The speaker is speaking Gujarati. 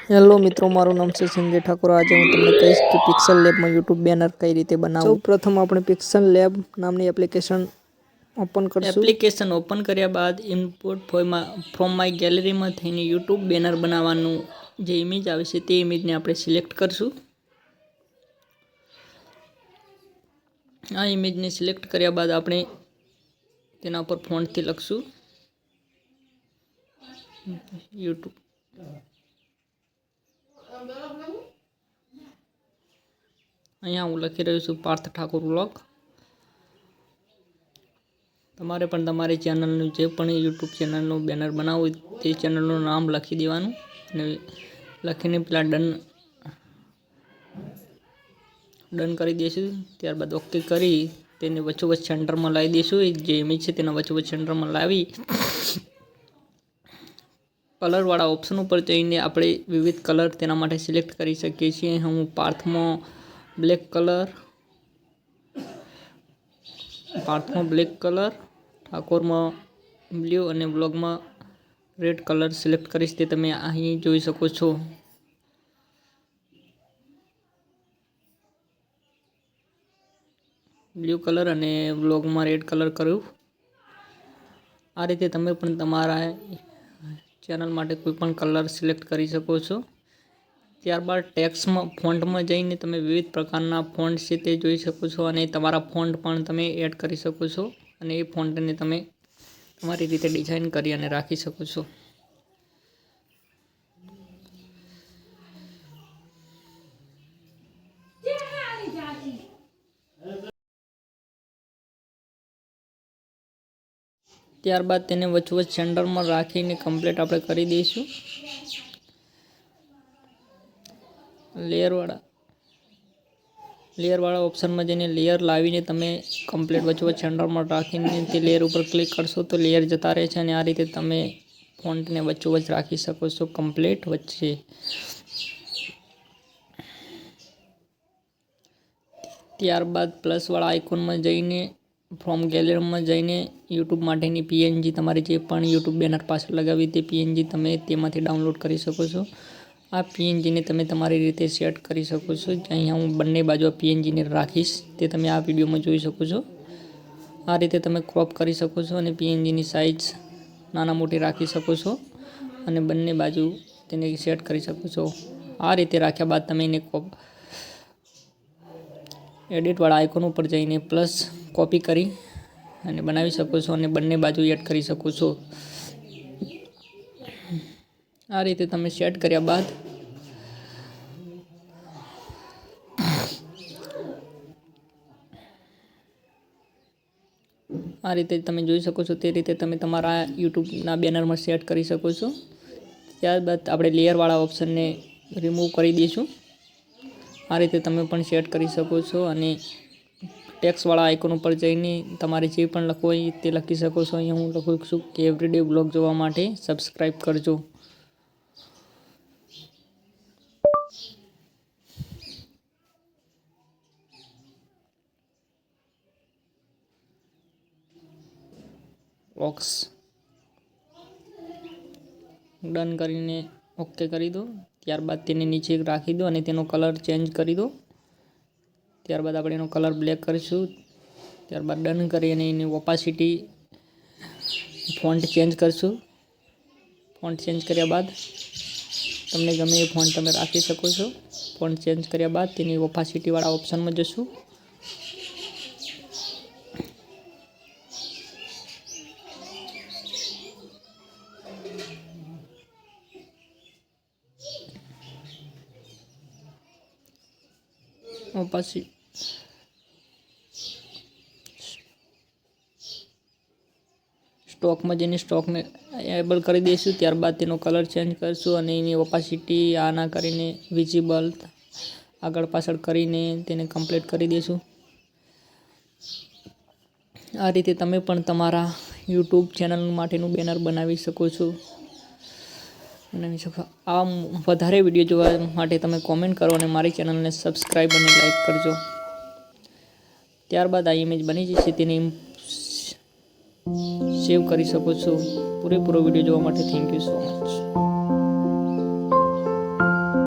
હેલો મિત્રો, મારું નામ છે સંજય ઠાકોર। આજે હું તમને કહીશ કે પિક્સલ લેબમાં યુટ્યુબ બેનર કઈ રીતે બનાવવું। સૌપ્રથમ આપણે પિક્સલ લેબ નામની એપ્લિકેશન ઓપન કરશું। એપ્લિકેશન ઓપન કર્યા બાદ ઇમ્પોર્ટ ફ્રોમ માય ગેલેરીમાં થઈને યુટ્યુબ બેનર બનાવવાનું જે ઇમેજ આવે છે તે ઇમેજને આપણે સિલેક્ટ કરશું। આ ઇમેજને સિલેક્ટ કર્યા બાદ આપણે તેના ઉપર ફોન્ટથી લખશું યુટ્યુબ। અહીંયા હું લખી રહ્યો છું પાર્થ ઠાકોર વ્લોગ। તમારે પણ તમારી ચેનલનું જે પણ યુટ્યુબ ચેનલનું બેનર બનાવવું તે ચેનલનું નામ લખી દેવાનું અને લખીને પેલા ડન કરી દઈશું। ત્યારબાદ ઓકે કરી તેને વચ્ચોવચ્ચ સેન્ટરમાં લાવી દઈશું। જે ઇમેજ છે તેના વચ્ચોવચ્ચ સેન્ટરમાં લાવી કલરવાળા ઓપ્શન ઉપર જઈને આપણે વિવિધ કલર તેના માટે સિલેક્ટ કરી શકીએ છીએ। હું પાર્થમાં બ્લેક કલર, ઠાકોરમાં બ્લુ અને બ્લોગમાં રેડ કલર સિલેક્ટ કરીશ, તે તમે અહીં જોઈ શકો છો। બ્લુ કલર અને બ્લોગમાં રેડ કલર કર્યું। આ રીતે તમે પણ તમારા ચેનલ માટે કોઈ પણ કલર સિલેક્ટ કરી શકો છો। ત્યારબાદ ટેક્સ્ટમાં ફોન્ટમાં જઈને તમે વિવિધ પ્રકારના ફોન્ટ છે તે જોઈ શકો છો અને તમારા ફોન્ટ પણ તમે એડ કરી શકો છો અને એ ફોન્ટને તમે તમારી રીતે ડિઝાઇન કરી અને રાખી શકો છો। ત્યારબાદ તેને વચ્ચોવચ્ચ સેન્ટરમાં રાખીને કમ્પ્લીટ આપણે કરી દઈશું। લેયરવાળા ઓપ્શનમાં જઈને લેયર લાવીને તમે કમ્પ્લીટ વચ્ચોવચ્ચ સેન્ટરમાં રાખીને તે લેયર ઉપર ક્લિક કરશો તો લેયર જતા રહે છે અને આ રીતે તમે ફોન્ટને વચ્ચોવચ્ચ રાખી શકો છો કમ્પ્લીટ વચ્ચે। ત્યારબાદ પ્લસવાળા આઇકોનમાં જઈને ફ્રોમ ગેલેરીમાં જઈને યુટ્યુબ માટેની પીએનજી તમારે જે પણ યુટ્યુબ બેનર પાછળ લગાવી તે પીએનજી તમે તેમાંથી ડાઉનલોડ કરી શકો છો। આ પીએનજીને તમે તમારી રીતે સેટ કરી શકો છો। અહીંયા હું બંને બાજુ પીએનજીને રાખીશ તે તમે આ વિડીયોમાં જોઈ શકો છો। આ રીતે તમે ક્રોપ કરી શકો છો અને પીએનજીની સાઇઝ નાના મોટી રાખી શકો છો અને બંને બાજુ તેને સેટ કરી શકો છો। આ રીતે રાખ્યા બાદ તમે એને એડિટવાળા આઇકોન ઉપર જઈને પ્લસ કોપી કરી અને બનાવી શકો છો અને બંને બાજુ એડ કરી શકો છો। આ રીતે તમે સેટ કર્યા બાદ આ રીતે તમે જોઈ શકો છો તે રીતે તમે તમારા યુટ્યુબના બેનરમાં સેટ કરી શકો છો। ત્યારબાદ આપણે લેયરવાળા ઓપ્શનને રિમૂવ કરી દઈશું। આ રીતે તમે પણ સેટ કરી શકો છો અને ટેક્સ્ટવાળા આઇકોન ઉપર જઈને તમારે જે પણ લખવું હોય તે લખી શકો છો। અહીંયા હું લખું છું કે એવરીડે બ્લોગ જોવા માટે સબસ્ક્રાઈબ કરજો। બોક્સ ડન કરીને ઓકે કરી દો। ત્યારબાદ તેને નીચે રાખી દો અને તેનો કલર ચેન્જ કરી દો। ત્યારબાદ આપણે એનો કલર બ્લેક કરીશું। ત્યારબાદ ડન કરી અને એની ઓપાસિટી ફોન્ટ ચેન્જ કરશું। ફોન્ટ ચેન્જ કર્યા બાદ તમને ગમે એ ફોન્ટ તમે રાખી શકો છો। ફોન્ટ ચેન્જ કર્યા બાદ તેની ઓપાસિટીવાળા ઓપ્શનમાં જશું। પછી સ્ટોકમાં જઈને સ્ટોકને એનેબલ કરી દઈશું। ત્યારબાદ તેનો કલર ચેન્જ કરીશું અને એની ઓપાસિટી આના કરીને વિઝિબલ આગળ પાછળ કરીને તેને કમ્પ્લીટ કરી દઈશું। આ રીતે તમે પણ તમારા યુટ્યુબ ચેનલ માટેનું બેનર બનાવી શકો છો। આ વધારે વિડીયો જોવા માટે તમે કોમેન્ટ કરો અને મારી ચેનલને સબસ્ક્રાઈબ અને લાઈક કરજો। ત્યારબાદ આ ઇમેજ બની જશે તેને સેવ કરી શકો છો। પૂરેપૂરો વિડીયો જોવા માટે થેન્ક યુ સો મચ।